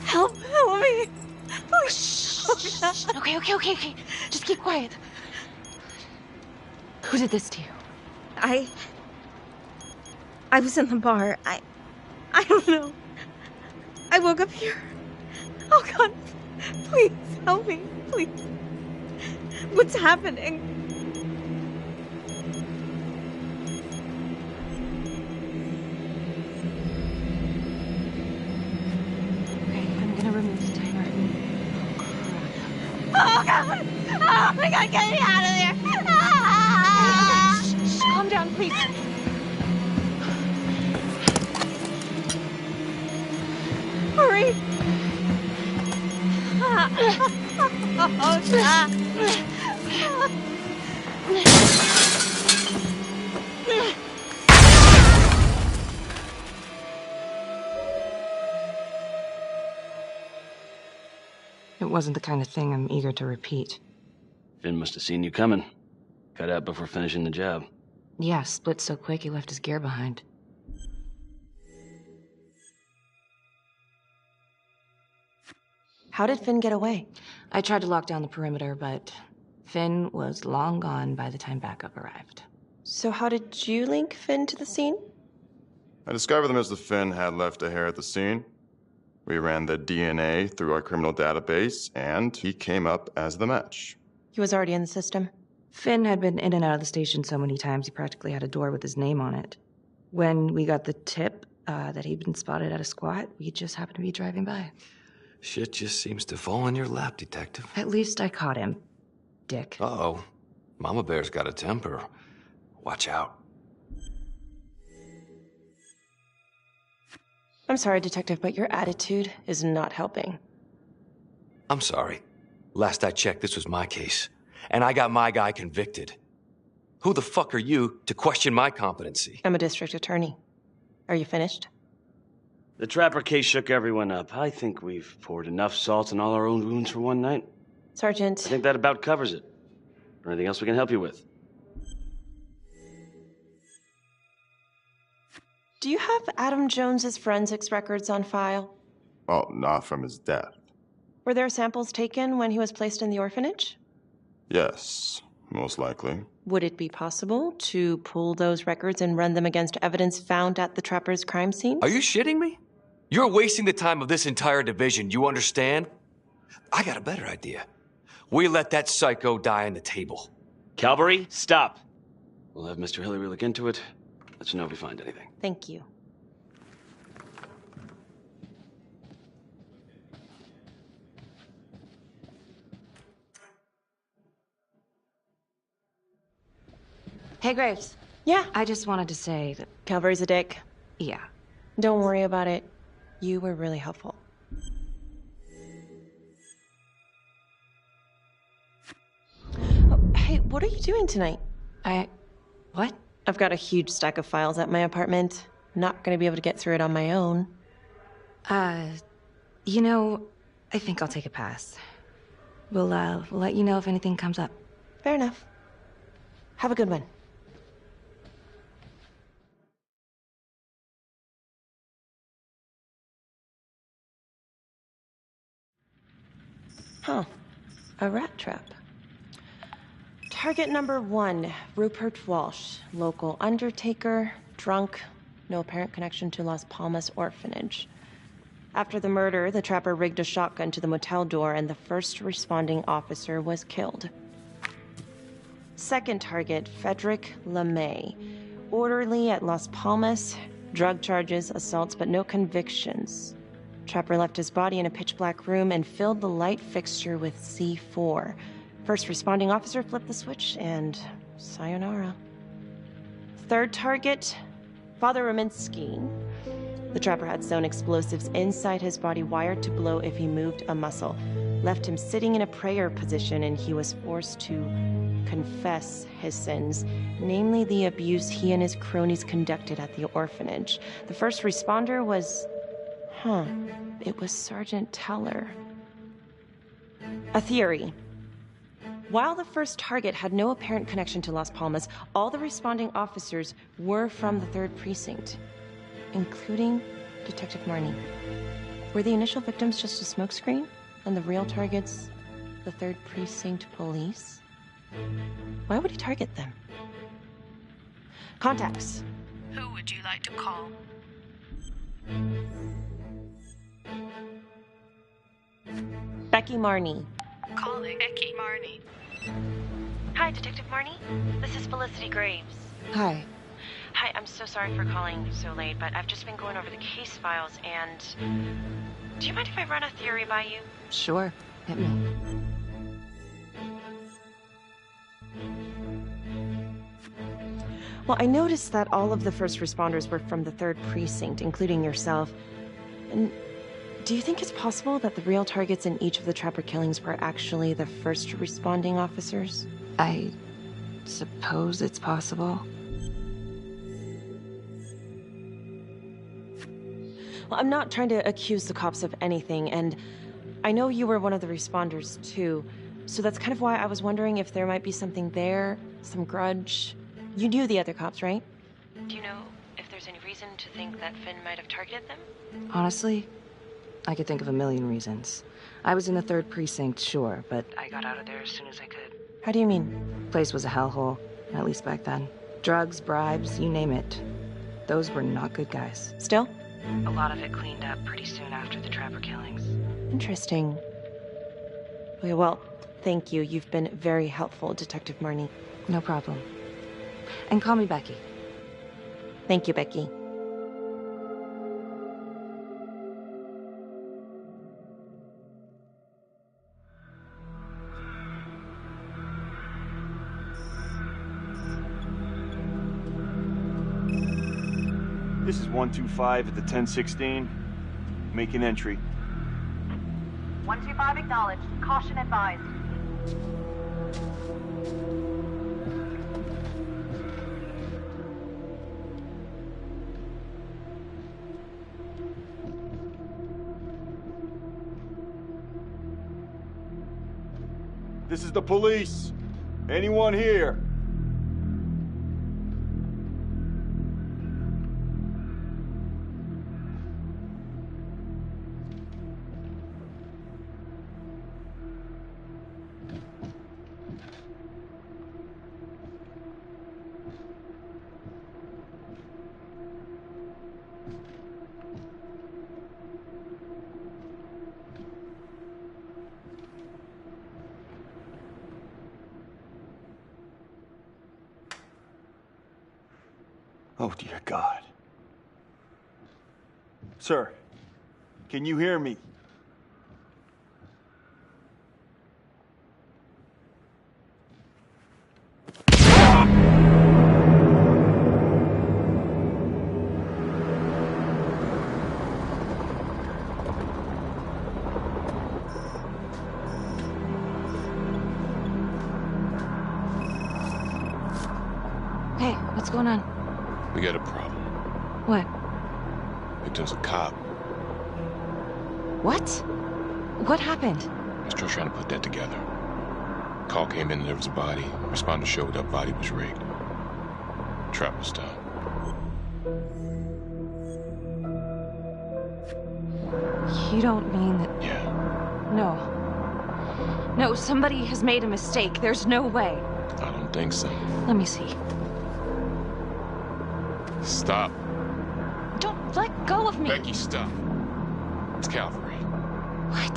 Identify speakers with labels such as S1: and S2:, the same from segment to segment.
S1: Help me. Oh, shh.
S2: Okay. Just keep quiet. Who did this to you?
S1: I was in the bar. I don't know. I woke up here. Oh, God. Please help me. Please. What's happening?
S2: Okay, I'm gonna remove the timer.
S1: Oh, God. Oh, my God. Get me out of there. Ah!
S2: Okay, shh, calm down, please.
S1: Hurry. Oh, God.
S2: It wasn't the kind of thing I'm eager to repeat.
S3: Finn must have seen you coming. Cut out before finishing the job.
S2: Yeah, split so quick he left his gear behind.
S4: How did Finn get away?
S2: I tried to lock down the perimeter, but Finn was long gone by the time backup arrived.
S4: So how did you link Finn to the scene?
S5: I discovered that Mr. Finn had left a hair at the scene. We ran the DNA through our criminal database, and he came up as the match.
S4: He was already in the system.
S2: Finn had been in and out of the station so many times he practically had a door with his name on it. When we got the tip that he'd been spotted at a squat, we just happened to be driving by.
S6: Shit just seems to fall in your lap, Detective.
S2: At least I caught him, Dick.
S6: Uh-oh. Mama Bear's got a temper. Watch out.
S4: I'm sorry, Detective, but your attitude is not helping.
S6: I'm sorry. Last I checked, this was my case. And I got my guy convicted. Who the fuck are you to question my competency?
S4: I'm a district attorney. Are you finished?
S3: The Trapper case shook everyone up. I think we've poured enough salt in all our own wounds for one night.
S4: Sergeant.
S3: I think that about covers it. Or anything else we can help you with?
S4: Do you have Adam Jones's forensics records on file?
S5: Well, not from his death.
S4: Were there samples taken when he was placed in the orphanage?
S5: Yes, most likely.
S4: Would it be possible to pull those records and run them against evidence found at the Trapper's crime scene?
S6: Are you shitting me? You're wasting the time of this entire division, you understand? I got a better idea. We let that psycho die on the table.
S3: Calvary, stop. We'll have Mr. Hillary look into it. Let you know if we find anything.
S4: Thank you.
S2: Hey, Graves.
S4: Yeah,
S2: I just wanted to say that,
S4: Calvary's a dick.
S2: yeah.
S4: Don't worry about it. You were really helpful. Oh, hey, what are you doing tonight?
S2: What?
S4: I've got a huge stack of files at my apartment. I'm not gonna be able to get through it on my own.
S2: You know, I think I'll take a pass. We'll let you know if anything comes up.
S4: Fair enough. Have a good one. Huh. A rat trap. Target number 1, Rupert Walsh, local undertaker, drunk, no apparent connection to Las Palmas orphanage. After the murder, the Trapper rigged a shotgun to the motel door and the first responding officer was killed. Second target, Frederick LeMay, orderly at Las Palmas, drug charges, assaults, but no convictions. Trapper left his body in a pitch-black room and filled the light fixture with C4. First responding officer flipped the switch, and sayonara. Third target, Father Rominsky. The Trapper had sewn explosives inside his body, wired to blow if he moved a muscle. Left him sitting in a prayer position, and he was forced to confess his sins, namely the abuse he and his cronies conducted at the orphanage. The first responder was... it was Sergeant Teller. A theory. While the first target had no apparent connection to Las Palmas, all the responding officers were from the 3rd Precinct, including Detective Marnie. Were the initial victims just a smokescreen? And the real targets, the 3rd Precinct police? Why would he target them? Contacts.
S7: Who would you like to call?
S4: Becky Marnie.
S7: Calling Becky Marnie.
S4: Hi, Detective Marnie. This is Felicity Graves.
S2: Hi.
S4: Hi, I'm so sorry for calling so late, but I've just been going over the case files and... Do you mind if I run a theory by you?
S2: Sure. Hit me.
S4: Well, I noticed that all of the first responders were from the 3rd Precinct, including yourself. And do you think it's possible that the real targets in each of the Trapper killings were actually the first responding officers?
S2: I suppose it's possible.
S4: Well, I'm not trying to accuse the cops of anything, and I know you were one of the responders, too. So that's kind of why I was wondering if there might be something there, some grudge. You knew the other cops, right? Do you know if there's any reason to think that Finn might have targeted them?
S2: Honestly, I could think of a million reasons. I was in the 3rd Precinct, sure, but I got out of there as soon as I could.
S4: How do you mean?
S2: Place was a hellhole, at least back then. Drugs, bribes, you name it. Those were not good guys.
S4: Still?
S2: A lot of it cleaned up pretty soon after the Trapper killings.
S4: Interesting. Okay, well, thank you. You've been very helpful, Detective Marnie.
S2: No problem. And call me Becky.
S4: Thank you, Becky.
S8: This is 125 at the 1016. Making entry.
S9: 125 acknowledged. Caution advised.
S8: This is the police. Anyone here? Oh, dear God. Sir, can you hear me?
S2: Hey, what's going on?
S10: We got a problem.
S2: What?
S10: Victim's a cop.
S2: What? What happened?
S10: I'm still trying to put that together. Call came in and there was a body. Responder showed up, body was rigged. Trap was done.
S2: You don't mean that...
S10: Yeah.
S2: No. No, somebody has made a mistake. There's no way.
S10: I don't think so.
S2: Let me see.
S10: Stop.
S2: Don't let go of me.
S10: Becky, stop. It's Calvary.
S2: What?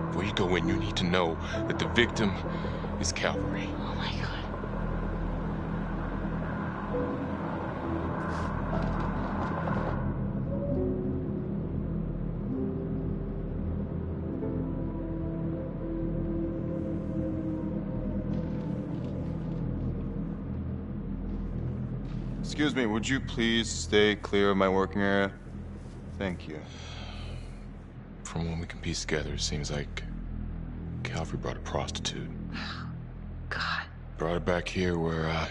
S10: Before you go in, you need to know that the victim is Calvary.
S2: Oh my God.
S5: Excuse me, would you please stay clear of my working area? Thank you.
S10: From what we can piece together, it seems like Calvary brought a prostitute.
S2: God.
S10: Brought her back here where,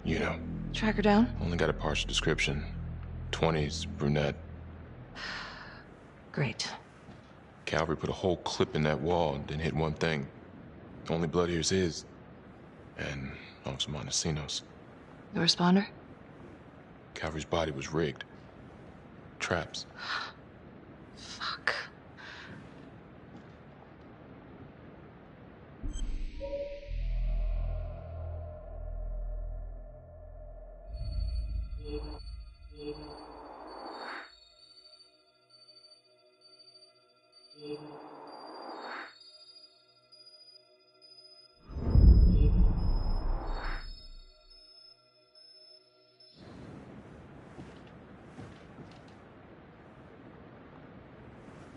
S10: you know.
S2: Track her down?
S10: Only got a partial description. 20s, brunette.
S2: Great.
S10: Calvary put a whole clip in that wall and then hit one thing. Only blood here's his. And Officer Montesinos.
S2: The responder?
S10: Calvary's body was rigged. traps.
S2: Fuck.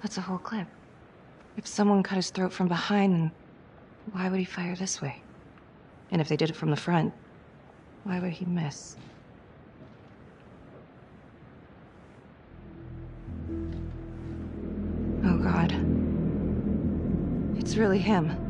S2: That's a whole clip. If someone cut his throat from behind, then why would he fire this way? And if they did it from the front, why would he miss? Oh, God. It's really him.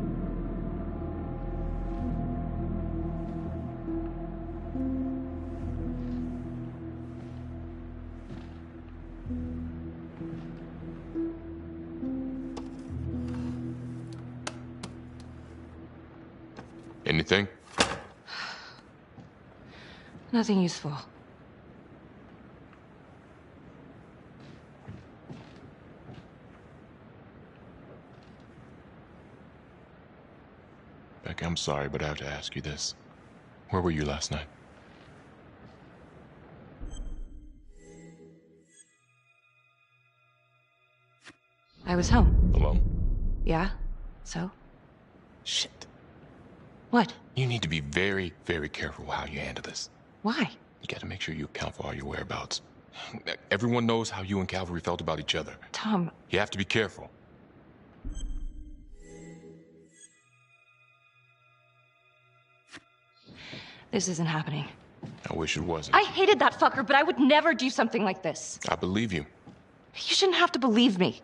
S10: Anything?
S2: Nothing useful.
S10: Becky, I'm sorry, but I have to ask you this. Where were you last night?
S2: I was home.
S10: Alone?
S2: Yeah? So?
S10: Shit.
S2: What?
S10: You need to be very, very careful how you handle this.
S2: Why?
S10: You gotta make sure you account for all your whereabouts. Everyone knows how you and Calvary felt about each other.
S2: Tom.
S10: You have to be careful.
S2: This isn't happening.
S10: I wish it wasn't.
S2: I hated that fucker, but I would never do something like this.
S10: I believe you.
S2: You shouldn't have to believe me.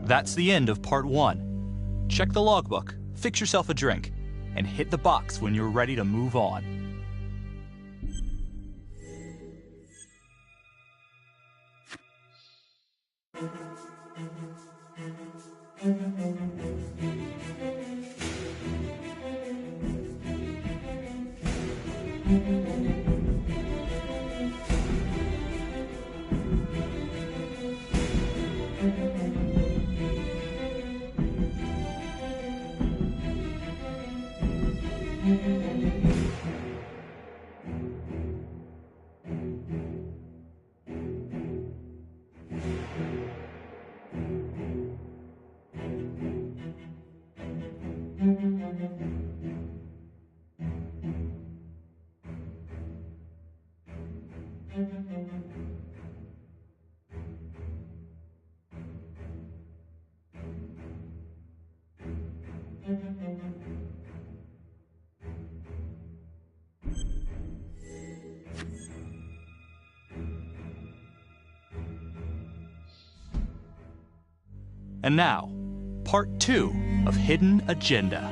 S11: That's the end of part 1. Check the logbook, fix yourself a drink, and hit the box when you're ready to move on. And now, part 2 of Hidden Agenda.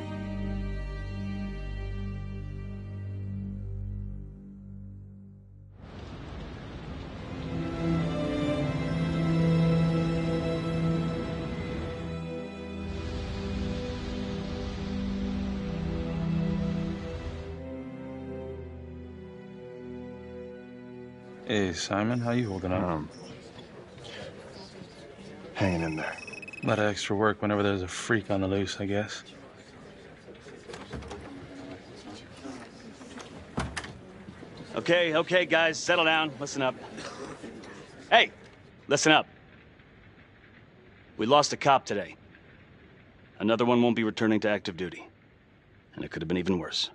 S12: Hey, Simon, how you holding up?
S5: Hanging in there.
S12: A lot of extra work whenever there's a freak on the loose, I guess.
S3: Okay, guys, settle down. Listen up. Hey, listen up. We lost a cop today. Another one won't be returning to active duty. And it could have been even worse.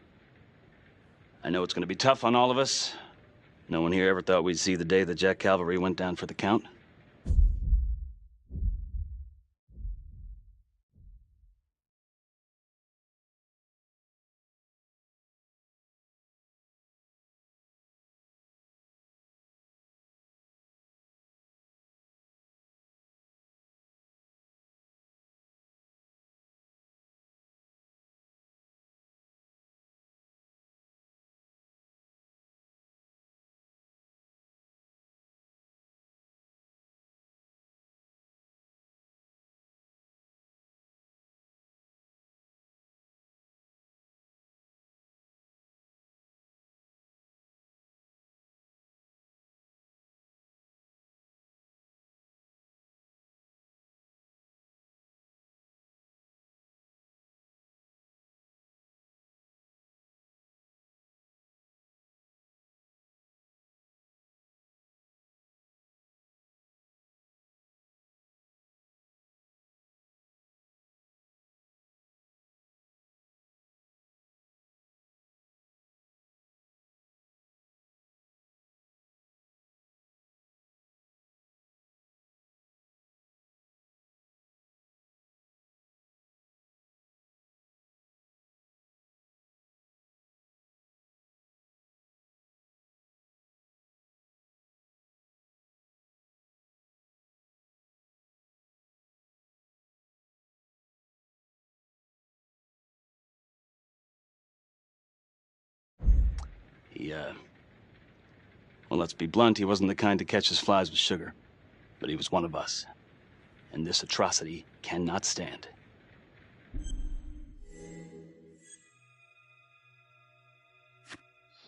S3: I know it's going to be tough on all of us. No one here ever thought we'd see the day that Jack Calvary went down for the count. Well, let's be blunt, he wasn't the kind to catch his flies with sugar. But he was one of us. And this atrocity cannot stand.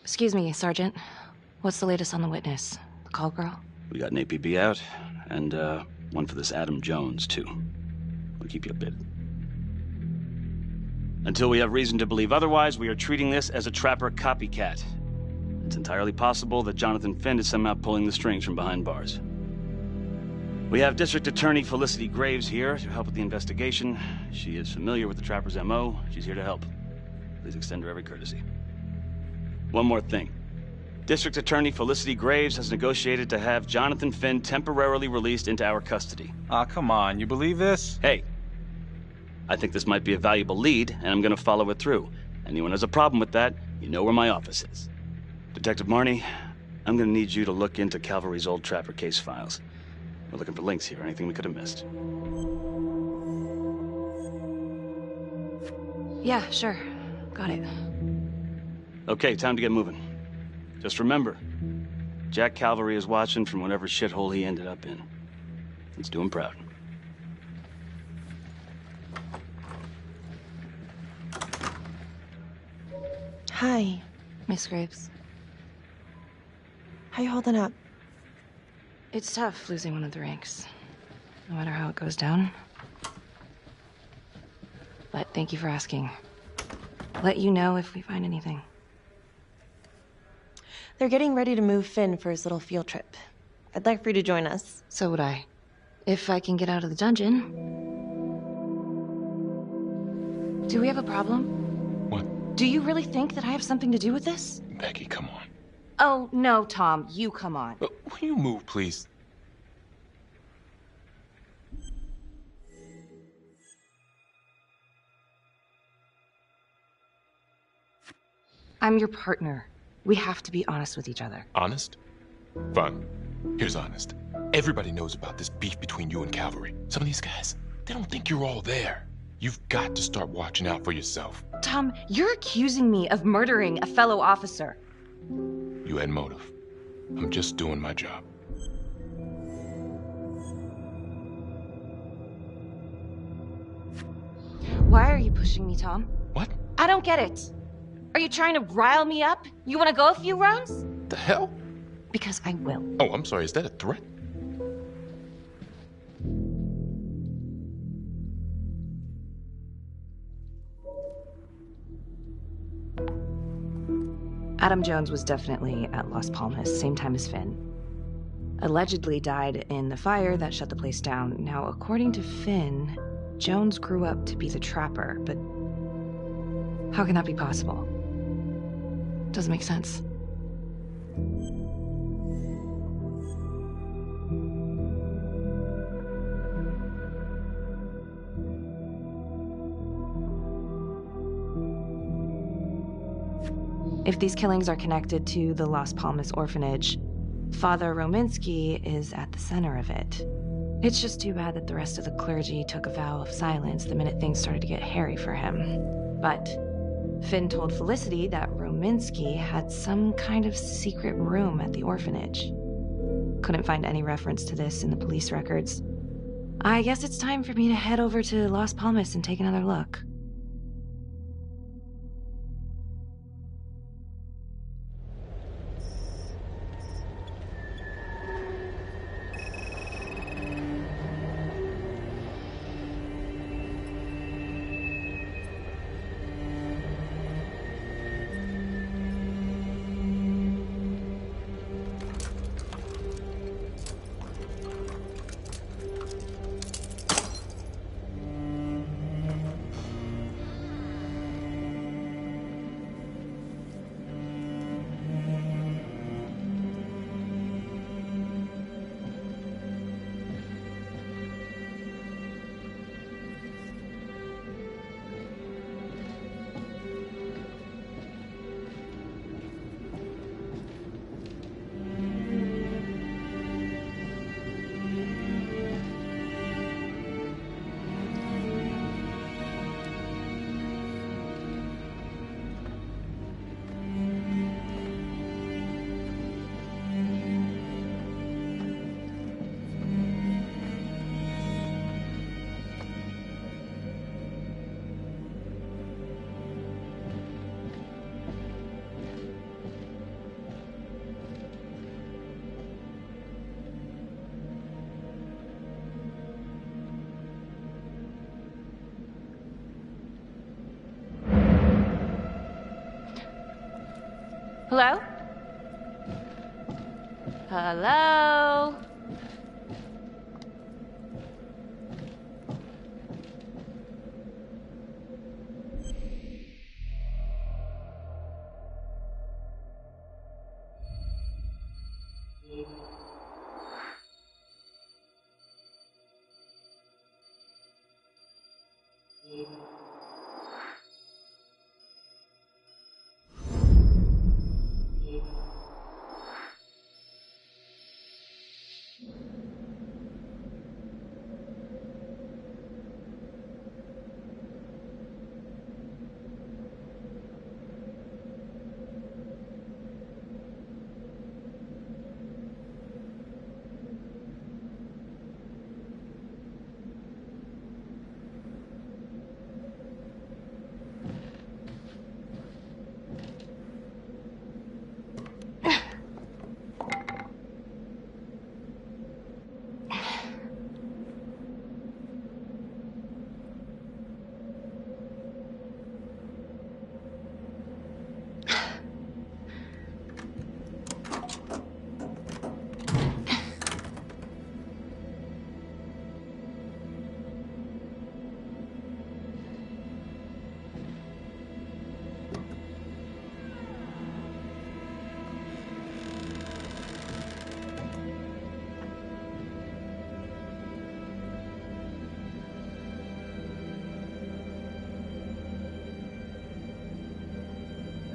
S2: Excuse me, Sergeant. What's the latest on the witness? The call girl?
S3: We got an APB out, and one for this Adam Jones, too. We'll keep you updated. Until we have reason to believe otherwise, we are treating this as a Trapper copycat. It's entirely possible that Jonathan Finn is somehow pulling the strings from behind bars. We have District Attorney Felicity Graves here to help with the investigation. She is familiar with the Trapper's MO. She's here to help. Please extend her every courtesy. One more thing. District Attorney Felicity Graves has negotiated to have Jonathan Finn temporarily released into our custody.
S12: Aw, come on. You believe this?
S3: Hey, I think this might be a valuable lead, and I'm gonna follow it through. Anyone has a problem with that, you know where my office is. Detective Marnie, I'm gonna need you to look into Calvary's old Trapper case files. We're looking for links here, anything we could have missed.
S2: Yeah, sure. Got it.
S3: Okay, time to get moving. Just remember, Jack Calvary is watching from whatever shithole he ended up in. Let's do him proud.
S4: Hi.
S2: Miss Graves.
S4: How you holding up?
S2: It's tough losing one of the ranks, no matter how it goes down. But thank you for asking. Let you know if we find anything.
S4: They're getting ready to move Finn for his little field trip. I'd like for you to join us.
S2: So would I. If I can get out of the dungeon. Do we have a problem?
S10: What?
S2: Do you really think that I have something to do with this?
S10: Becky, come on.
S2: Oh, no, Tom. You come on.
S10: Will you move, please?
S2: I'm your partner. We have to be honest with each other.
S10: Honest? Fine. Here's honest. Everybody knows about this beef between you and Calvary. Some of these guys, they don't think you're all there. You've got to start watching out for yourself.
S2: Tom, you're accusing me of murdering a fellow officer.
S10: You had motive. I'm just doing my job.
S2: Why are you pushing me, Tom?
S10: What?
S2: I don't get it. Are you trying to rile me up? You want to go a few rounds?
S10: The hell?
S2: Because I will.
S10: Oh, I'm sorry. Is that a threat?
S2: Adam Jones was definitely at Las Palmas, same time as Finn. Allegedly died in the fire that shut the place down. Now, according to Finn, Jones grew up to be the Trapper, but how can that be possible? Doesn't make sense. If these killings are connected to the Las Palmas orphanage, Father Rominsky is at the center of it. It's just too bad that the rest of the clergy took a vow of silence the minute things started to get hairy for him. But Finn told Felicity that Rominsky had some kind of secret room at the orphanage. Couldn't find any reference to this in the police records. I guess it's time for me to head over to Las Palmas and take another look. Hello? Hello?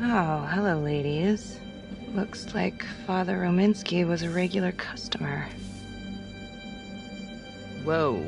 S2: Oh, hello, ladies. Looks like Father Rominsky was a regular customer.
S13: Whoa.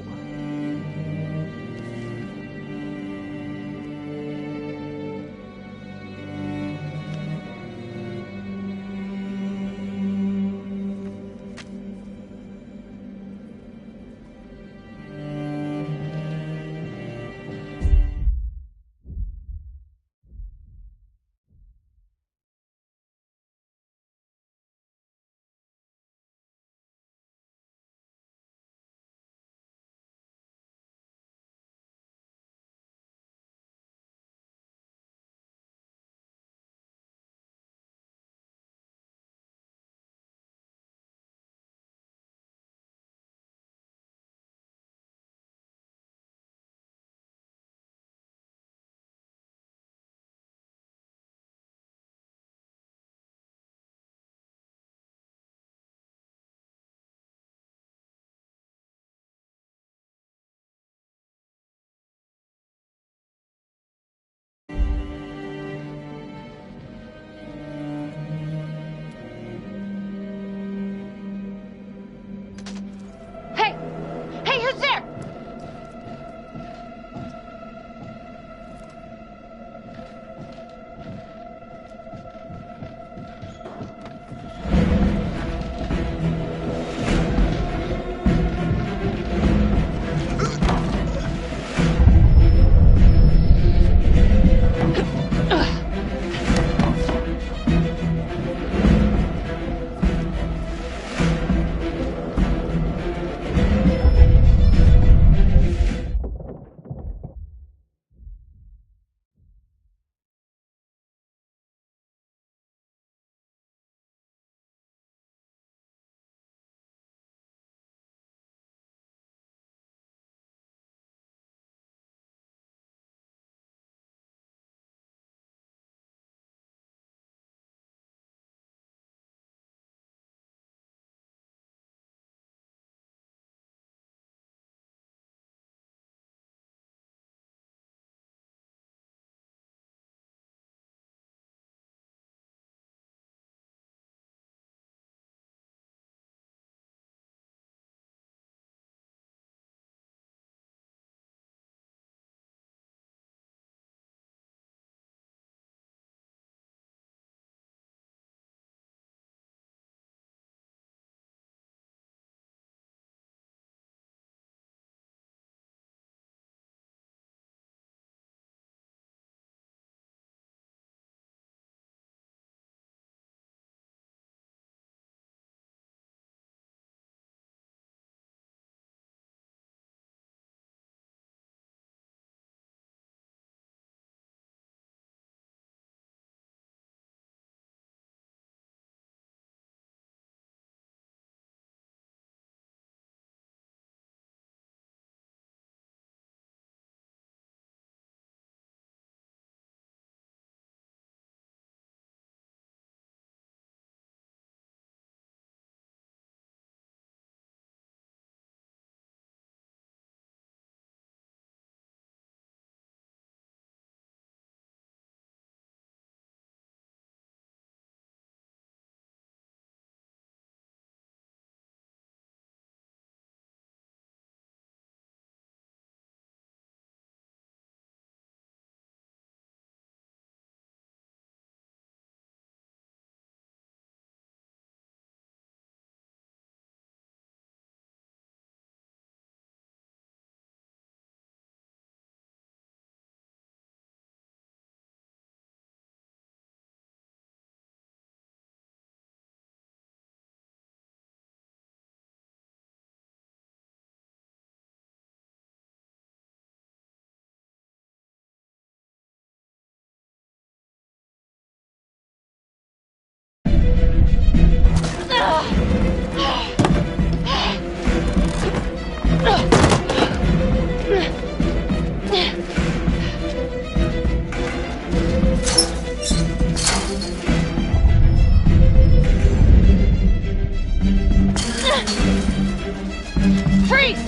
S2: Freeze!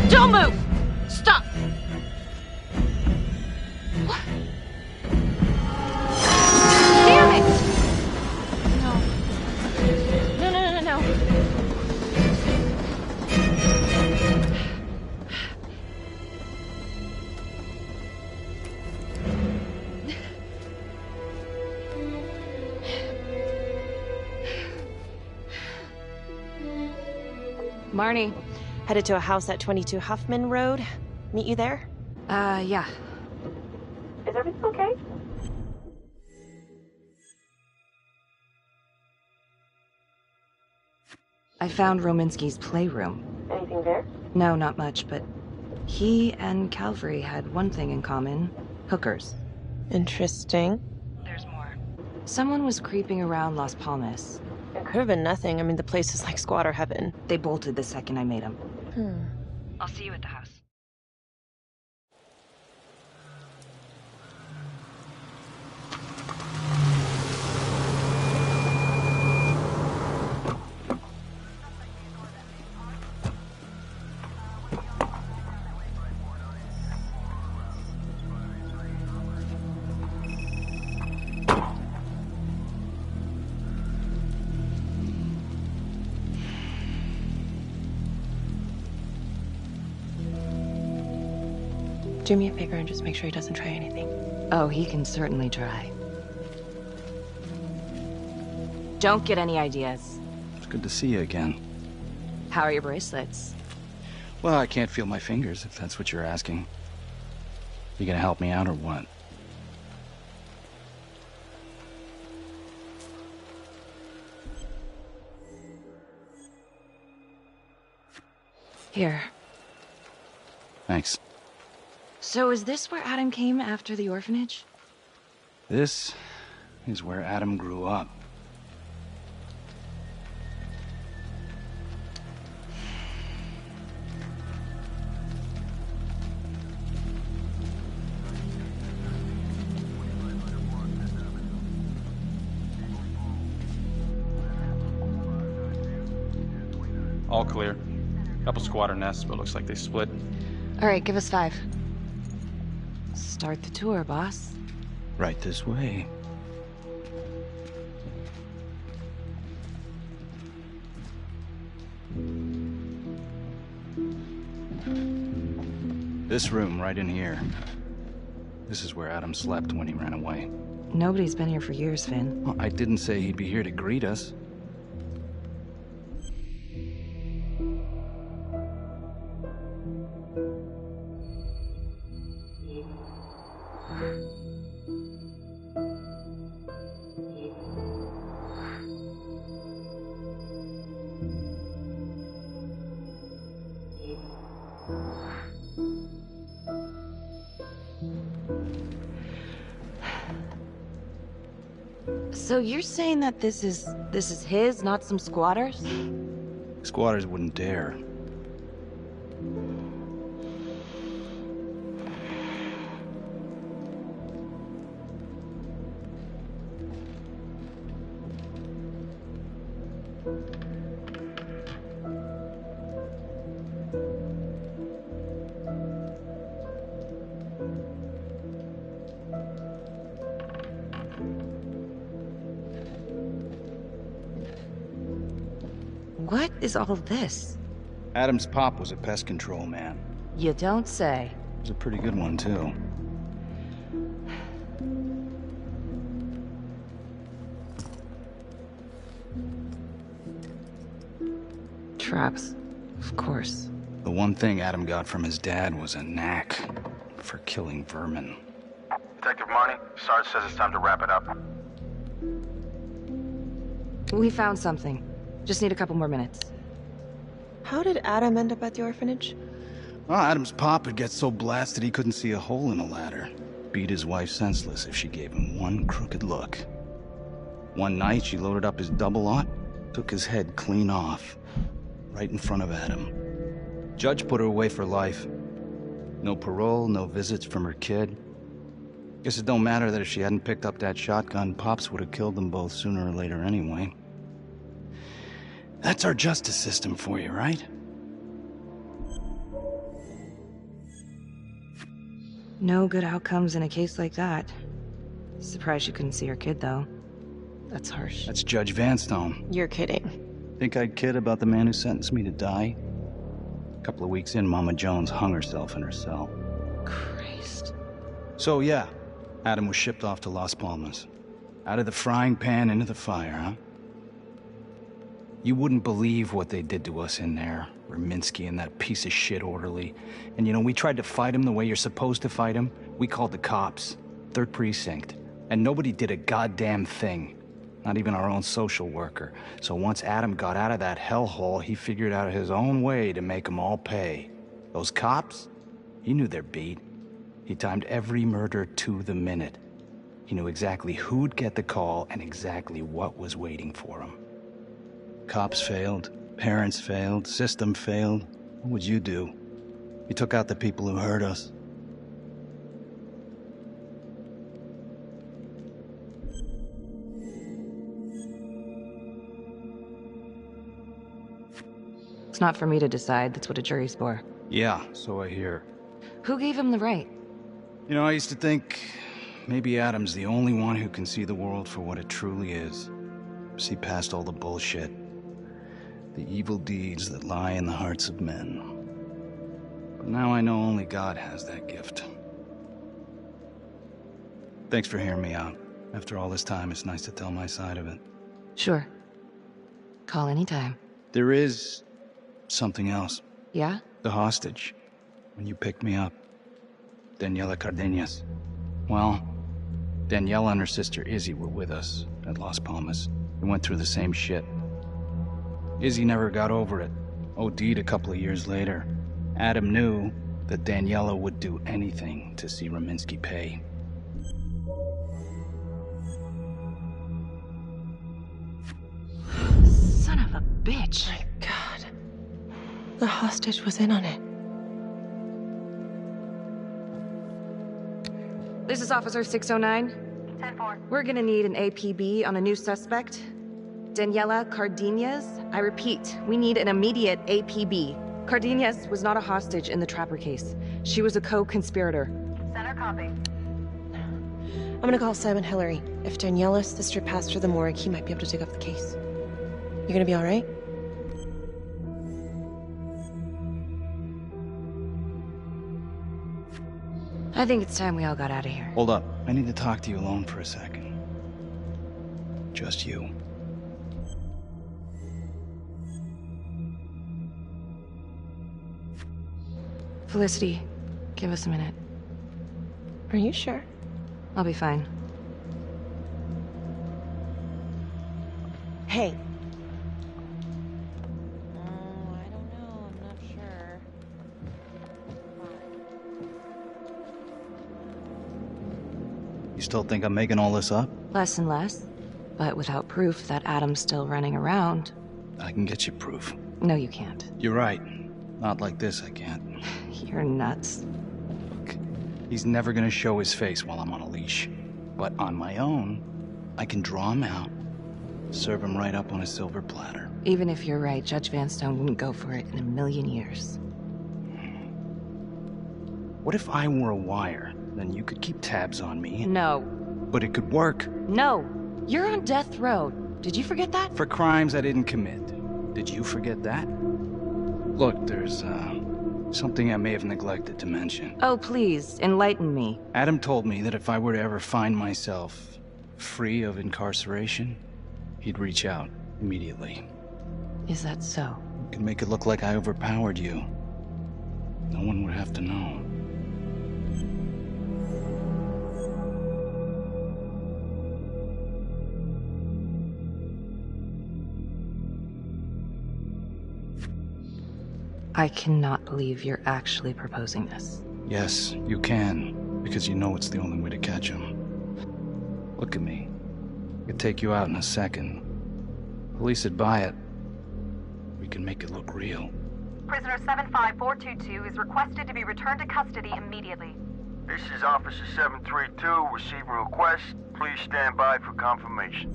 S2: Don't move! Stop! What? Damn it! No. Marnie.
S4: Headed to a house at 22 Huffman Road. Meet you there?
S2: Yeah.
S4: Is everything okay?
S2: I found Rominsky's playroom.
S4: Anything there?
S2: No, not much, but he and Calvary had one thing in common. Hookers.
S4: Interesting.
S2: There's more. Someone was creeping around Las Palmas.
S4: It could have been nothing. I mean, the place is like squatter heaven.
S2: They bolted the second I made them.
S13: I'll see you at the house.
S4: Do me a favor and just make sure he doesn't try anything.
S2: Oh, he can certainly try. Don't get any ideas.
S14: It's good to see you again.
S2: How are your bracelets?
S14: Well, I can't feel my fingers, if that's what you're asking. You gonna help me out or what?
S2: Here.
S14: Thanks.
S2: So is this where Adam came after the orphanage?
S14: This is where Adam grew up.
S12: All clear. Couple squatter nests, but looks like they split.
S2: All right, give us 5. Start the tour, boss.
S14: Right this way. This room right in here. This is where Adam slept when he ran away.
S2: Nobody's been here for years, Finn.
S14: Well, I didn't say he'd be here to greet us.
S2: So you're saying that this is his, not some squatters?
S14: Squatters wouldn't dare.
S2: What is all this?
S14: Adam's pop was a pest control man.
S2: You don't say.
S14: He was a pretty good one, too.
S2: Traps, of course.
S14: The one thing Adam got from his dad was a knack for killing vermin.
S15: Detective Marnie, Sarge says it's time to wrap it up.
S2: We found something. Just need a couple more minutes.
S4: How did Adam end up at the orphanage?
S14: Well, Adam's pop would get so blasted he couldn't see a hole in a ladder. Beat his wife senseless if she gave him one crooked look. One night, she loaded up his double-aught, took his head clean off, right in front of Adam. Judge put her away for life. No parole, no visits from her kid. Guess it don't matter that if she hadn't picked up that shotgun, Pops would have killed them both sooner or later anyway. That's our justice system for you, right?
S2: No good outcomes in a case like that. Surprised you couldn't see her kid, though. That's harsh.
S14: That's Judge Vanstone.
S4: You're kidding.
S14: Think I'd kid about the man who sentenced me to die? A couple of weeks in, Mama Jones hung herself in her cell.
S2: Christ.
S14: So yeah, Adam was shipped off to Las Palmas. Out of the frying pan into the fire, huh? You wouldn't believe what they did to us in there. Rominsky and that piece of shit orderly. And you know, we tried to fight him the way you're supposed to fight him. We called the cops. 3rd Precinct. And nobody did a goddamn thing. Not even our own social worker. So once Adam got out of that hellhole, he figured out his own way to make them all pay. Those cops, he knew their beat. He timed every murder to the minute. He knew exactly who'd get the call and exactly what was waiting for him. Cops failed, parents failed, system failed. What would you do? You took out the people who hurt us.
S2: It's not for me to decide. That's what a jury's for.
S14: Yeah, so I hear.
S2: Who gave him the right?
S14: You know, I used to think maybe Adam's the only one who can see the world for what it truly is. See past all the bullshit. The evil deeds that lie in the hearts of men. But now I know only God has that gift. Thanks for hearing me out. After all this time, it's nice to tell my side of it.
S2: Sure. Call anytime.
S14: There is something else.
S2: Yeah?
S14: The hostage. When you picked me up. Daniela Cardenas. Well, Daniela and her sister Izzy were with us at Las Palmas. We went through the same shit. Izzy never got over it. OD'd a couple of years later. Adam knew that Daniela would do anything to see Rominsky pay.
S2: Son of a bitch.
S4: My God. The hostage was in on it.
S2: This is Officer 609.
S9: 10-4.
S2: We're gonna need an APB on a new suspect. Daniela Cardenas. I repeat, we need an immediate APB. Cardenas was not a hostage in the Trapper case. She was a co-conspirator.
S9: Center copy.
S4: I'm gonna call Simon Hillary. If Daniela's sister passed through the morgue, he might be able to take off the case. You gonna be all right?
S2: I think it's time we all got out of here.
S14: Hold up. I need to talk to you alone for a second. Just you.
S2: Felicity, give us a minute.
S4: Are you sure?
S2: I'll be fine.
S4: Hey. I don't know. I'm not sure.
S14: You still think I'm making all this up?
S2: Less and less. But without proof that Adam's still running around...
S14: I can get you proof.
S2: No, you can't.
S14: You're right. Not like this, I can't.
S2: You're nuts.
S14: Look, he's never gonna show his face while I'm on a leash. But on my own, I can draw him out, serve him right up on a silver platter.
S2: Even if you're right, Judge Vanstone wouldn't go for it in a million years.
S14: What if I were a wire? Then you could keep tabs on me.
S2: No.
S14: But it could work.
S2: No. You're on death row. Did you forget that?
S14: For crimes I didn't commit. Did you forget that? Look, there's, something I may have neglected to mention.
S2: Oh, please, enlighten me.
S14: Adam told me that if I were to ever find myself free of incarceration, he'd reach out immediately.
S2: Is that so?
S14: You could make it look like I overpowered you. No one would have to know.
S2: I cannot believe you're actually proposing this.
S14: Yes, you can, because you know it's the only way to catch him. Look at me. I could take you out in a second. Police would buy it. We can make it look real.
S9: Prisoner 75422 is requested to be returned to custody immediately.
S15: This is Officer 732 receiving request. Please stand by for confirmation.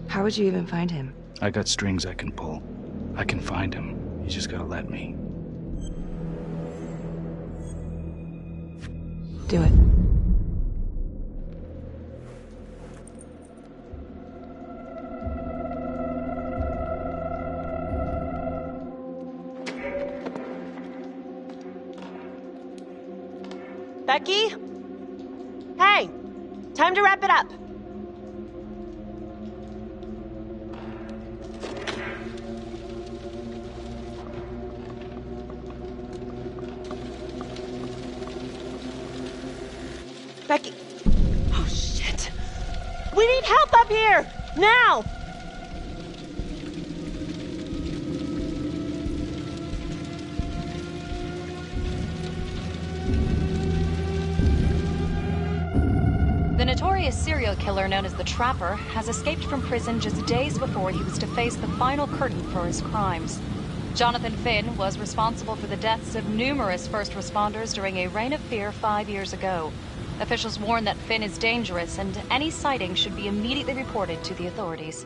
S2: How would you even find him?
S14: I got strings I can pull. I can find him. You just gotta let me.
S2: Do it.
S4: Becky? Hey, time to wrap it up. Becky. Oh, shit. We need help up here! Now!
S13: The notorious serial killer known as the Trapper has escaped from prison just days before he was to face the final curtain for his crimes. Jonathan Finn was responsible for the deaths of numerous first responders during a reign of fear 5 years ago. Officials warn that Finn is dangerous and any sighting should be immediately reported to the authorities.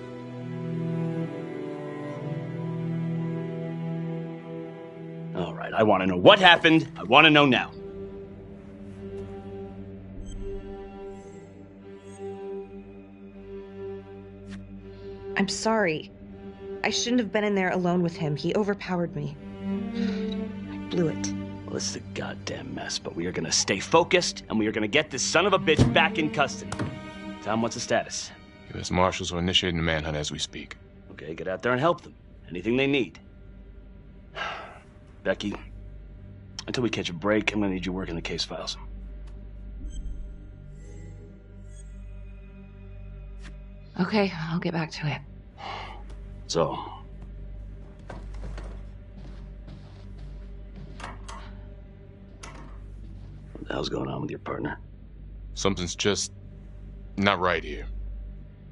S3: All right, I want to know what happened. I want to know now.
S2: I'm sorry. I shouldn't have been in there alone with him. He overpowered me. I blew it.
S3: Well, this is a goddamn mess, but we are gonna stay focused, and we are gonna get this son of a bitch back in custody. Tom, what's the status?
S10: U.S. Marshals are initiating a manhunt as we speak.
S3: Okay, get out there and help them. Anything they need. Becky, until we catch a break, I'm gonna need you working the case files.
S2: Okay, I'll get back to it.
S3: So, what the hell's going on with your partner?
S10: Something's just not right here.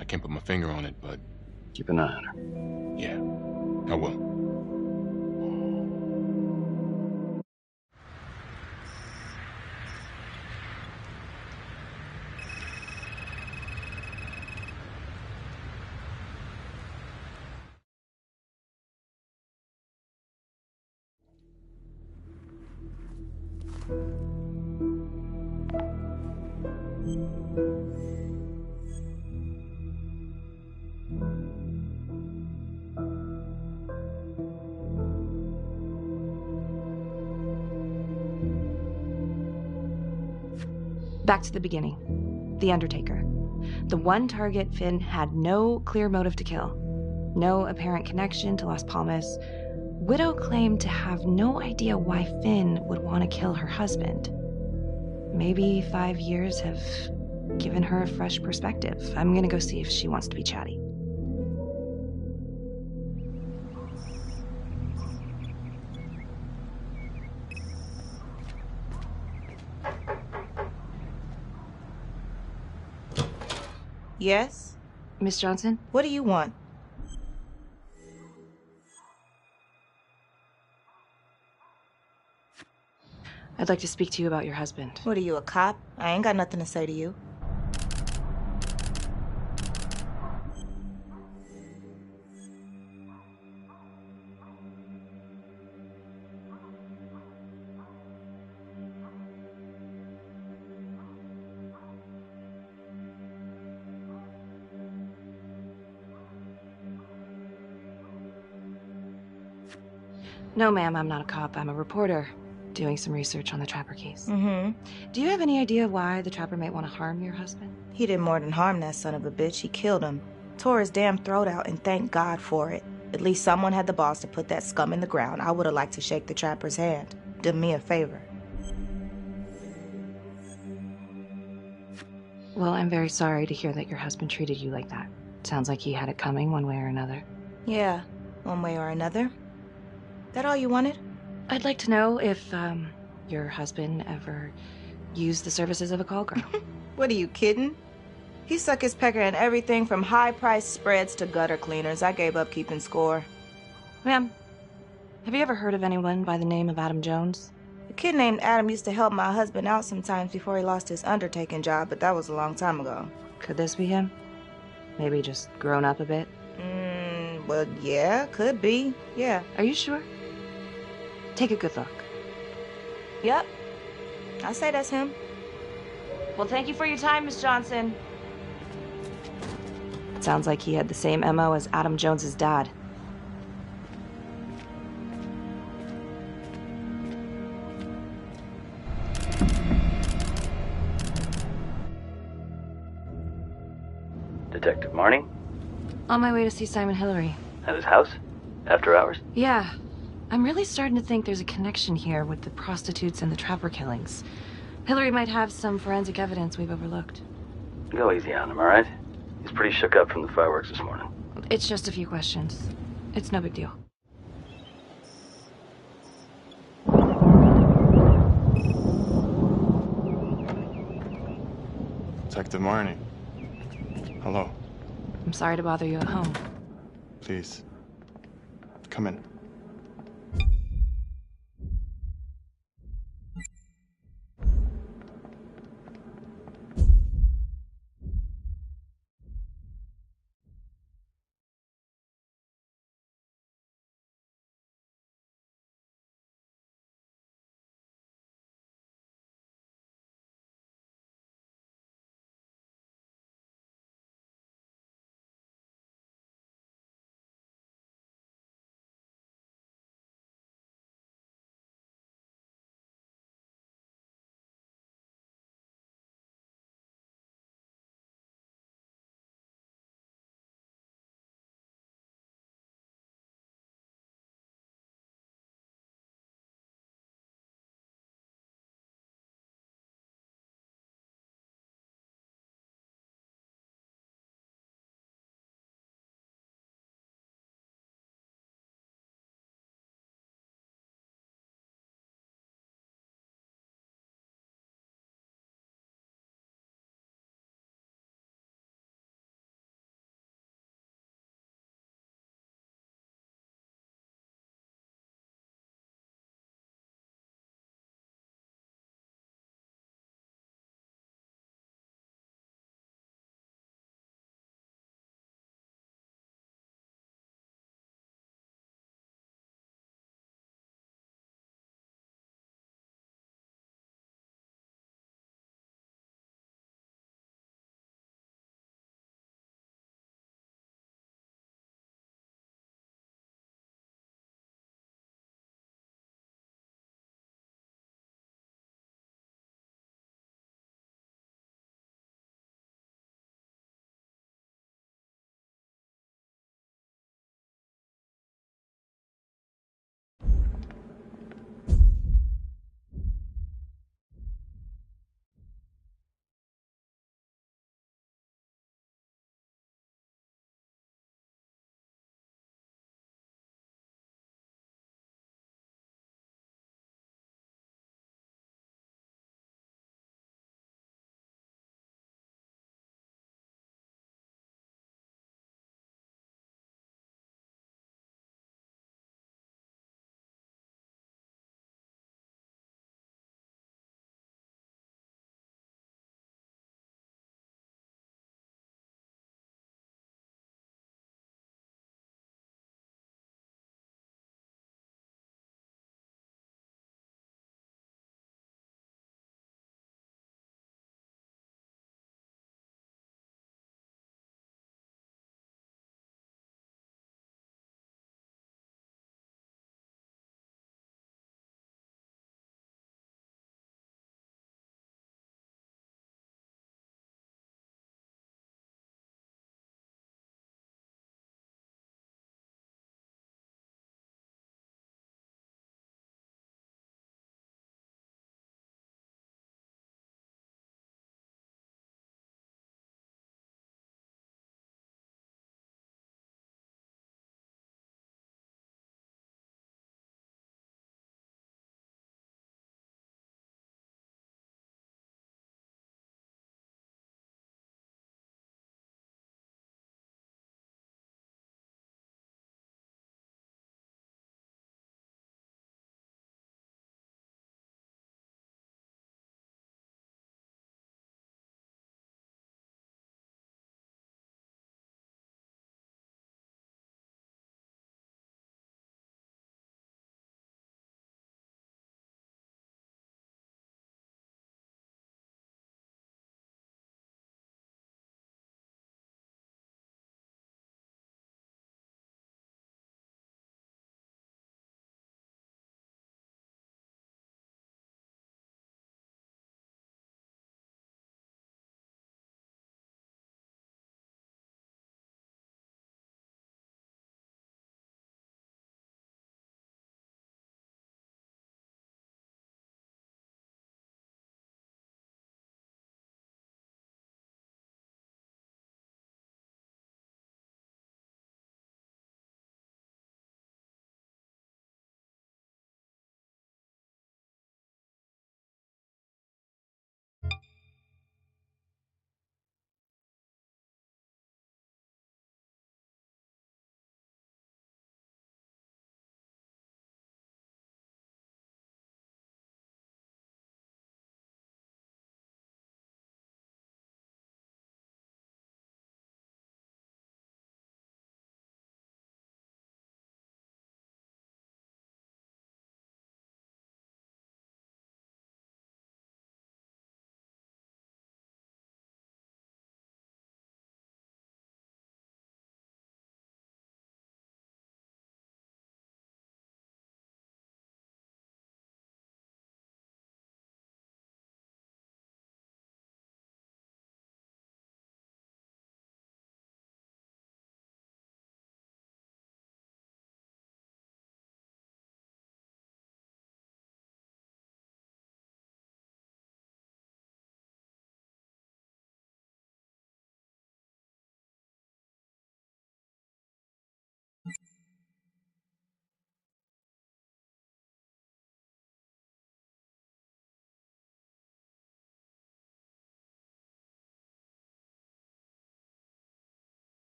S10: I can't put my finger on it, but...
S3: Keep an eye on her.
S10: Yeah, I will.
S2: Back to the beginning. The Undertaker. The one target Finn had no clear motive to kill. No apparent connection to Las Palmas. Widow claimed to have no idea why Finn would want to kill her husband. Maybe 5 years have given her a fresh perspective. I'm gonna go see if she wants to be chatty.
S16: Yes?
S2: Miss Johnson?
S16: What do you want?
S2: I'd like to speak to you about your husband.
S16: What are you, a cop? I ain't got nothing to say to you.
S2: No, ma'am, I'm not a cop. I'm a reporter doing some research on the Trapper case.
S16: Mm-hmm.
S2: Do you have any idea why the Trapper might want to harm your husband?
S16: He did more than harm that son of a bitch. He killed him. Tore his damn throat out, and thank God for it. At least someone had the balls to put that scum in the ground. I would have liked to shake the Trapper's hand. Did me a favor.
S2: Well, I'm very sorry to hear that your husband treated you like that. Sounds like he had it coming one way or another.
S16: Yeah, one way or another. That all you wanted?
S2: I'd like to know if, your husband ever used the services of a call girl.
S16: What, are you kidding? He suck his pecker in everything from high-priced spreads to gutter cleaners. I gave up keeping score.
S2: Ma'am, Have you ever heard of anyone by the name of Adam Jones?
S16: A kid named Adam used to help my husband out sometimes before he lost his undertaking job, but that was a long time ago.
S2: Could this be him? Maybe just grown up a bit?
S16: Well, yeah, could be. Yeah.
S2: Are you sure? Take a good look.
S16: Yep. I say that's him.
S2: Well, thank you for your time, Miss Johnson. It sounds like he had the same MO as Adam Jones's dad.
S3: Detective Marnie?
S2: On my way to see Simon Hillary.
S3: At his house? After hours?
S2: Yeah. I'm really starting to think there's a connection here with the prostitutes and the Trapper killings. Hillary might have some forensic evidence we've overlooked.
S3: Go easy on him, all right? He's pretty shook up from the fireworks this morning.
S2: It's just a few questions. It's no big deal.
S5: Detective Marnie. Hello.
S2: I'm sorry to bother you at home.
S5: Please. Come in.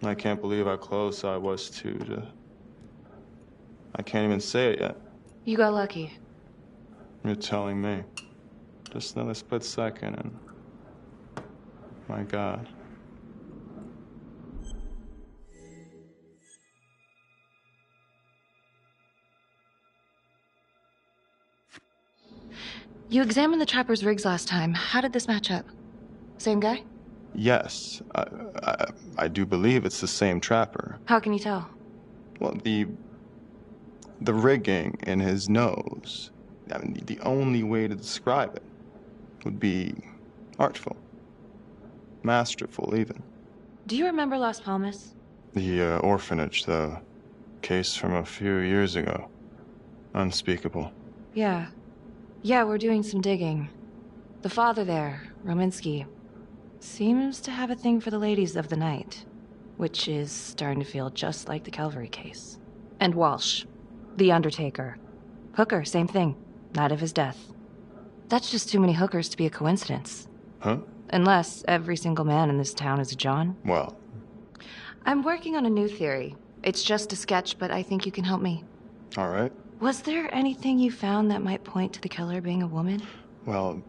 S5: I can't believe how close I was to... I can't even say it yet.
S2: You got lucky.
S5: You're telling me. Just another split second and... My God.
S2: You examined the trapper's rigs last time. How did this match up? Same guy?
S5: Yes, I do believe it's the same trapper.
S2: How can you tell?
S5: Well, the rigging in his nose. I mean, the only way to describe it would be artful. Masterful, even.
S2: Do you remember Las Palmas?
S5: The orphanage, the case from a few years ago. Unspeakable.
S2: Yeah. Yeah, we're doing some digging. The father there, Rominsky, seems to have a thing for the ladies of the night, which is starting to feel just like the Calvary case. And Walsh, the Undertaker. Hooker, same thing. Night of his death. That's just too many hookers to be a coincidence.
S5: Huh?
S2: Unless every single man in this town is a John.
S5: Well...
S2: I'm working on a new theory. It's just a sketch, but I think you can help me.
S5: All right.
S2: Was there anything you found that might point to the killer being a woman?
S5: Well,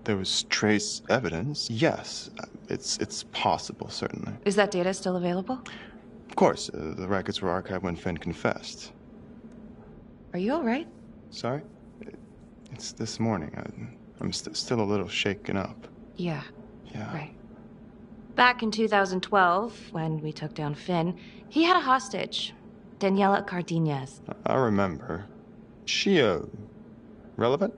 S5: there was trace evidence. Yes, it's possible, certainly.
S2: Is that data still available?
S5: Of course, the records were archived when Finn confessed.
S2: Are you all right?
S5: Sorry? It's this morning. I'm still a little shaken up.
S2: Yeah.
S5: Yeah.
S2: Right. Back in 2012, when we took down Finn, he had a hostage, Daniela Cardenas.
S5: I remember. She, relevant?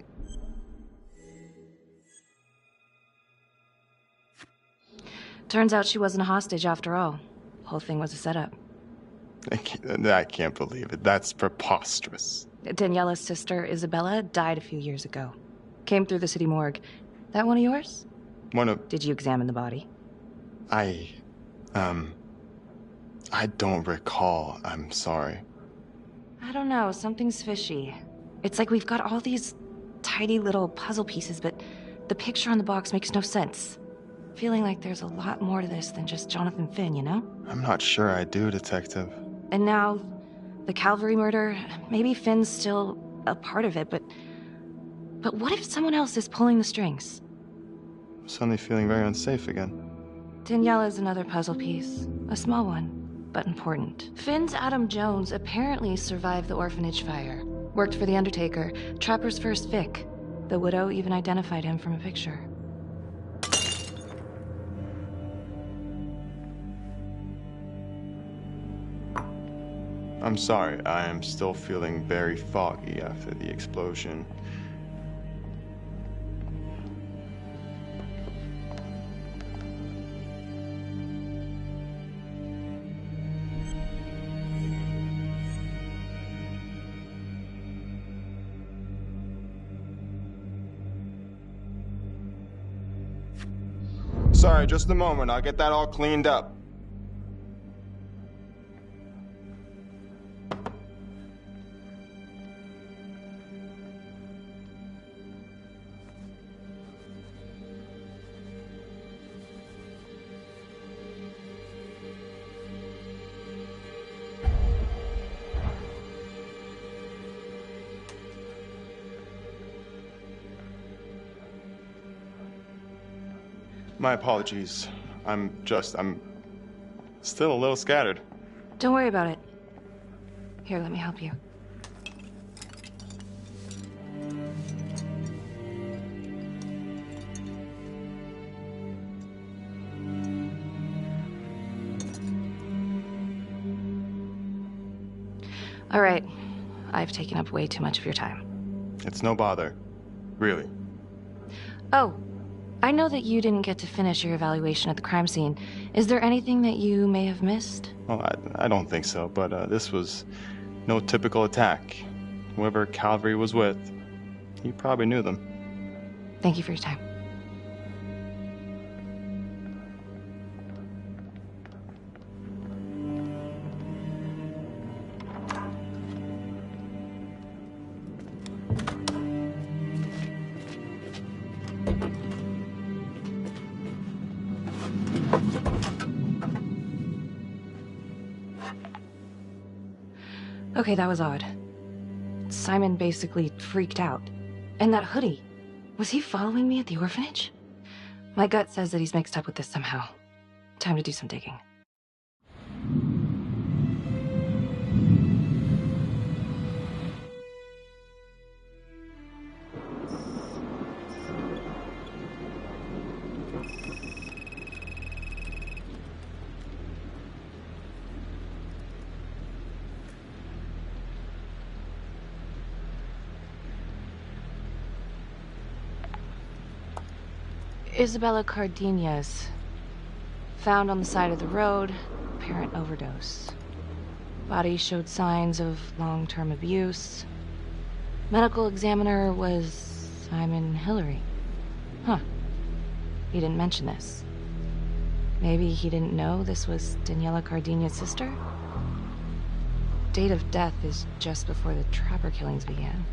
S2: Turns out she wasn't a hostage after all. Whole thing was a setup.
S5: I can't believe it. That's preposterous.
S2: Daniela's sister, Isabella, died a few years ago. Came through the city morgue. That one of yours?
S5: One of...
S2: Did you examine the body?
S5: I don't recall. I'm sorry.
S2: I don't know. Something's fishy. It's like we've got all these tidy little puzzle pieces, but the picture on the box makes no sense. Feeling like there's a lot more to this than just Jonathan Finn, you know?
S5: I'm not sure I do, Detective.
S2: And now, the Calvary murder, maybe Finn's still a part of it, but what if someone else is pulling the strings?
S5: I'm suddenly feeling very unsafe again.
S2: Daniela's another puzzle piece. A small one, but important. Finn's Adam Jones apparently survived the orphanage fire. Worked for the Undertaker, Trapper's first Vic. The widow even identified him from a picture.
S5: I'm sorry, I am still feeling very foggy after the explosion. Sorry, just a moment. I'll get that all cleaned up. My apologies. I'm still a little scattered.
S2: Don't worry about it. Here, let me help you. All right. I've taken up way too much of your time.
S5: It's no bother. Really.
S2: Oh, I know that you didn't get to finish your evaluation at the crime scene. Is there anything that you may have missed?
S5: Well, I don't think so, but this was no typical attack. Whoever Calvary was with, he probably knew them.
S2: Thank you for your time. Okay, that was odd. Simon basically freaked out. And that hoodie. Was he following me at the orphanage? My gut says that he's mixed up with this somehow. Time to do some digging. Isabella Cardenas. Found on the side of the road, apparent overdose. Body showed signs of long-term abuse. Medical examiner was Simon Hillary. Huh. He didn't mention this. Maybe he didn't know this was Daniela Cardenas' sister? Date of death is just before the Trapper killings began.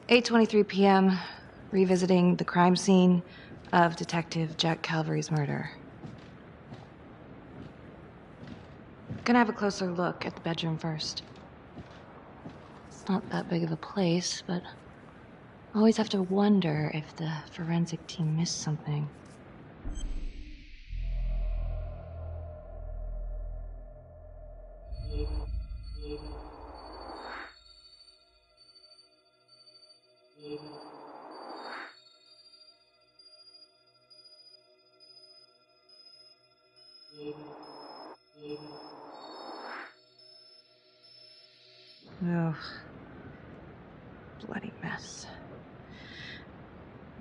S2: 8:23 p.m., revisiting the crime scene of Detective Jack Calvary's murder. Gonna have a closer look at the bedroom first. It's not that big of a place, but I always have to wonder if the forensic team missed something. Oh, bloody mess.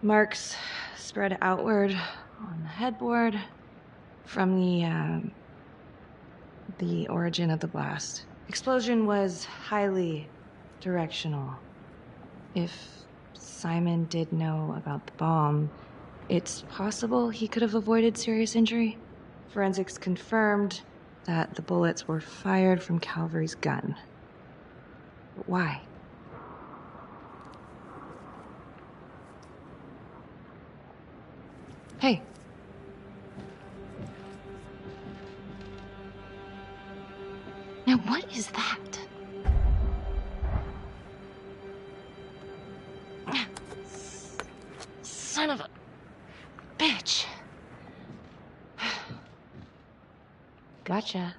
S2: Marks spread outward on the headboard from the origin of the blast. Explosion was highly directional. If Simon did know about the bomb, it's possible he could have avoided serious injury. Forensics confirmed that the bullets were fired from Calvary's gun. But why? Hey. Now what is that? Son of a bitch. Gotcha.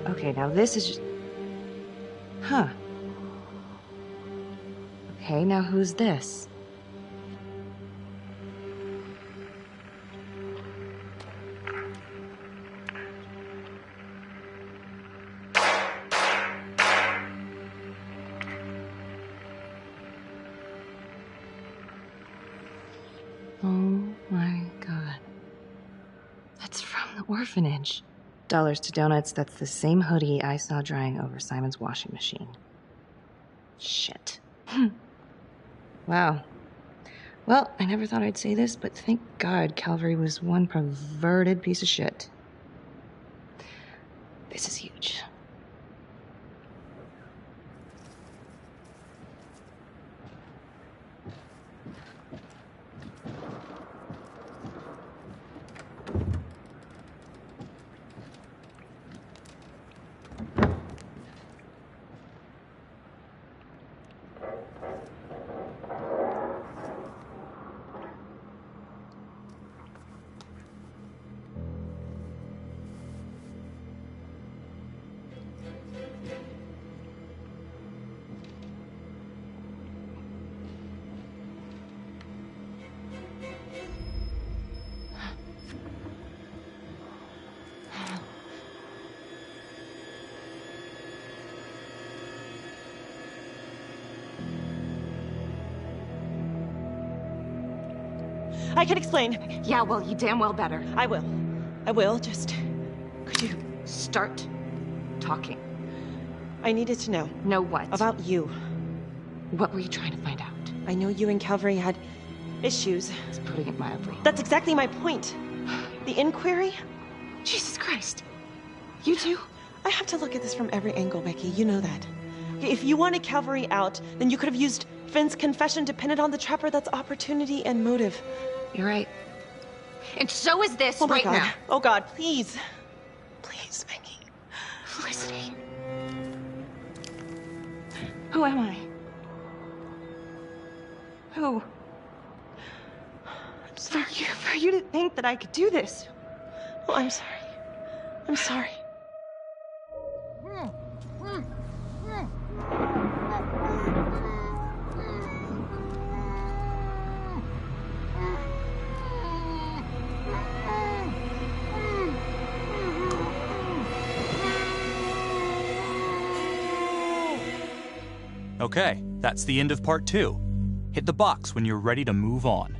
S2: Okay, now this is just... Huh. Okay, now who's this? Oh my God. That's from the orphanage. Dollars to donuts, that's the same hoodie I saw drying over Simon's washing machine. Shit. Wow. Well, I never thought I'd say this, but thank God Calvary was one perverted piece of shit. This is huge.
S4: I can explain.
S2: Yeah, well, you damn well better.
S4: I will. I will, just...
S2: Could you start talking?
S4: I needed to know.
S2: Know what?
S4: About you.
S2: What were you trying to find out?
S4: I know you and Calvary had issues.
S2: It's putting it mildly.
S4: That's exactly my point. The inquiry?
S2: Jesus Christ. You too?
S4: I have to look at this from every angle, Becky. You know that. If you wanted Calvary out, then you could have used Finn's confession to pin it on the Trapper. That's opportunity and motive.
S2: You're right. And so is this
S4: oh my
S2: right
S4: God.
S2: now.
S4: Oh God, please. Please, Becky.
S2: Felicity. Who am I? Who?
S4: I'm sorry.
S2: For you to think that I could do this.
S4: Oh, I'm sorry. I'm sorry.
S11: Okay, that's the end of part 2. Hit the box when you're ready to move on.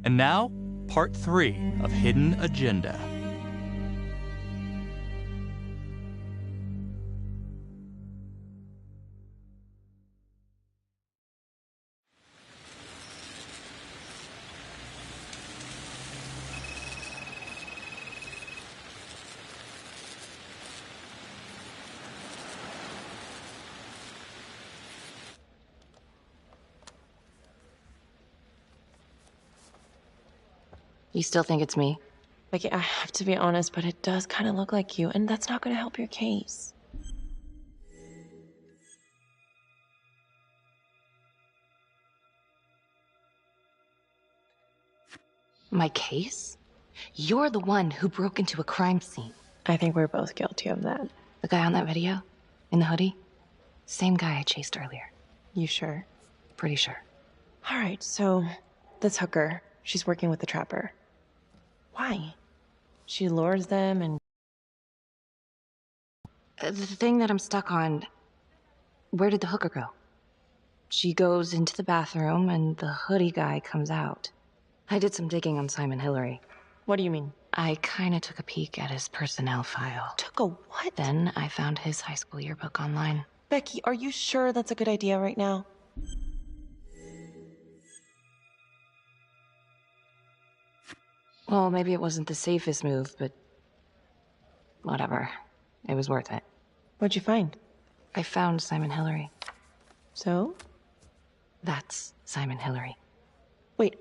S11: And now, part 3 of Hidden Agenda.
S2: You still think it's me?
S4: Becky, I have to be honest, but it does kind of look like you, and that's not going to help your case.
S2: My case? You're the one who broke into a crime scene.
S4: I think we're both guilty of that.
S2: The guy on that video? In the hoodie? Same guy I chased earlier.
S4: You sure?
S2: Pretty sure.
S4: All right, so this hooker, she's working with the trapper. Why? She lures them and...
S2: The thing that I'm stuck on, where did the hooker go? She goes into the bathroom and the hoodie guy comes out. I did some digging on Simon Hillary.
S4: What do you mean?
S2: I kinda took a peek at his personnel file.
S4: Took a what?
S2: Then I found his high school yearbook online.
S4: Becky, are you sure that's a good idea right now?
S2: Well, maybe it wasn't the safest move, but whatever. It was worth it.
S4: What'd you find?
S2: I found Simon Hillary.
S4: So?
S2: That's Simon Hillary.
S4: Wait,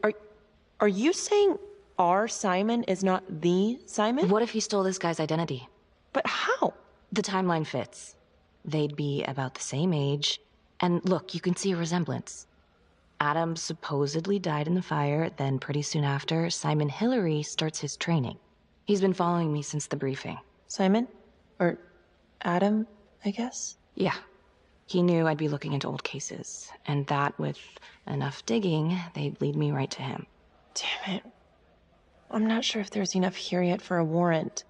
S4: are you saying our Simon is not the Simon?
S2: What if he stole this guy's identity?
S4: But how?
S2: The timeline fits. They'd be about the same age. And look, you can see a resemblance. Adam supposedly died in the fire, then pretty soon after, Simon Hillary starts his training. He's been following me since the briefing.
S4: Simon? Or Adam, I guess?
S2: Yeah. He knew I'd be looking into old cases, and that with enough digging, they'd lead me right to him.
S4: Damn it. I'm not sure if there's enough here yet for a warrant.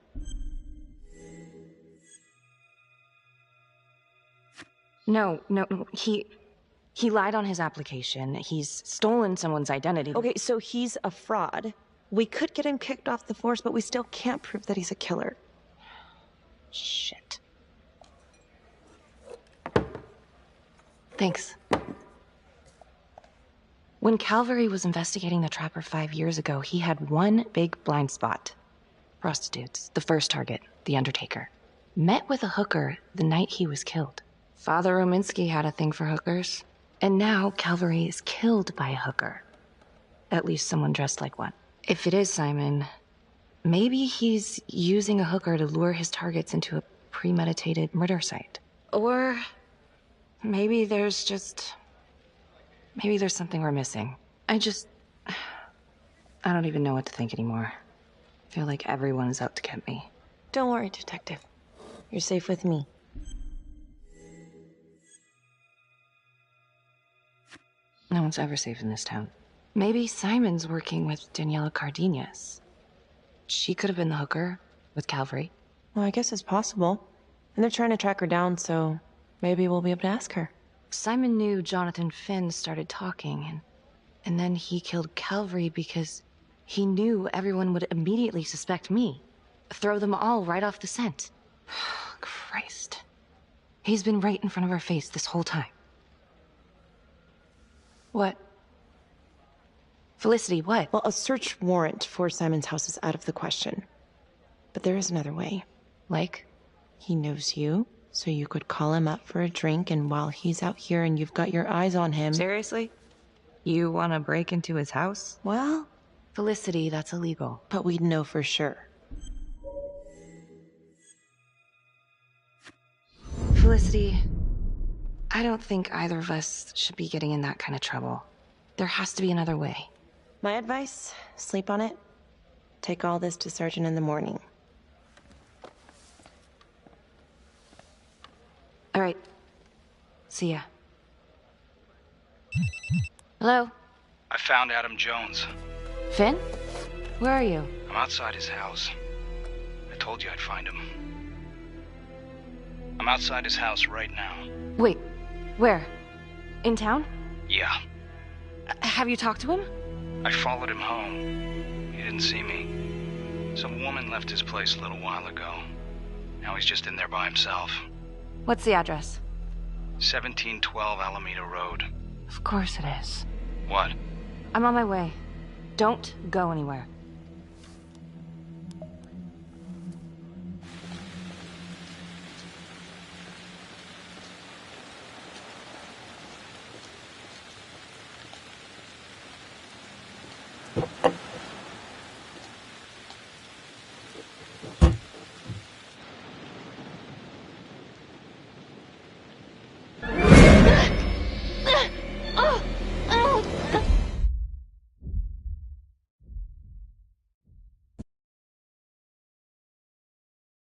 S2: No, he lied on his application. He's stolen someone's identity.
S4: Okay, so he's a fraud. We could get him kicked off the force, but we still can't prove that he's a killer.
S2: Shit. Thanks. When Calvary was investigating the Trapper 5 years ago, he had one big blind spot. Prostitutes. The first target, the Undertaker. Met with a hooker the night he was killed. Father Rominsky had a thing for hookers. And now Calvary is killed by a hooker. At least someone dressed like one. If it is Simon, maybe he's using a hooker to lure his targets into a premeditated murder site. Or maybe there's something we're missing. I don't even know what to think anymore. I feel like everyone's out to get me.
S4: Don't worry, Detective. You're safe with me.
S2: No one's ever safe in this town. Maybe Simon's working with Daniela Cardenas. She could have been the hooker with Calvary.
S4: Well, I guess it's possible. And they're trying to track her down, so maybe we'll be able to ask her.
S2: Simon knew Jonathan Finn started talking, and then he killed Calvary because he knew everyone would immediately suspect me. Throw them all right off the scent. Christ. He's been right in front of our face this whole time. What? Felicity, what?
S4: Well, a search warrant for Simon's house is out of the question. But there is another way.
S2: Like?
S4: He knows you, so you could call him up for a drink, and while he's out here and you've got your eyes on him...
S2: Seriously? You want to break into his house?
S4: Well...
S2: Felicity, that's illegal.
S4: But we'd know for sure.
S2: Felicity, I don't think either of us should be getting in that kind of trouble. There has to be another way.
S4: My advice, sleep on it. Take all this to Sergeant in the morning.
S2: All right. See ya. Hello?
S17: I found Adam Jones.
S2: Finn? Where are you?
S17: I'm outside his house. I told you I'd find him. I'm outside his house right now.
S2: Wait, where? In town?
S17: Yeah.
S2: Have you talked to him?
S17: I followed him home. He didn't see me. Some woman left his place a little while ago. Now he's just in there by himself.
S2: What's the address?
S17: 1712 Alameda Road.
S2: Of course it is.
S17: What?
S2: I'm on my way. Don't go anywhere.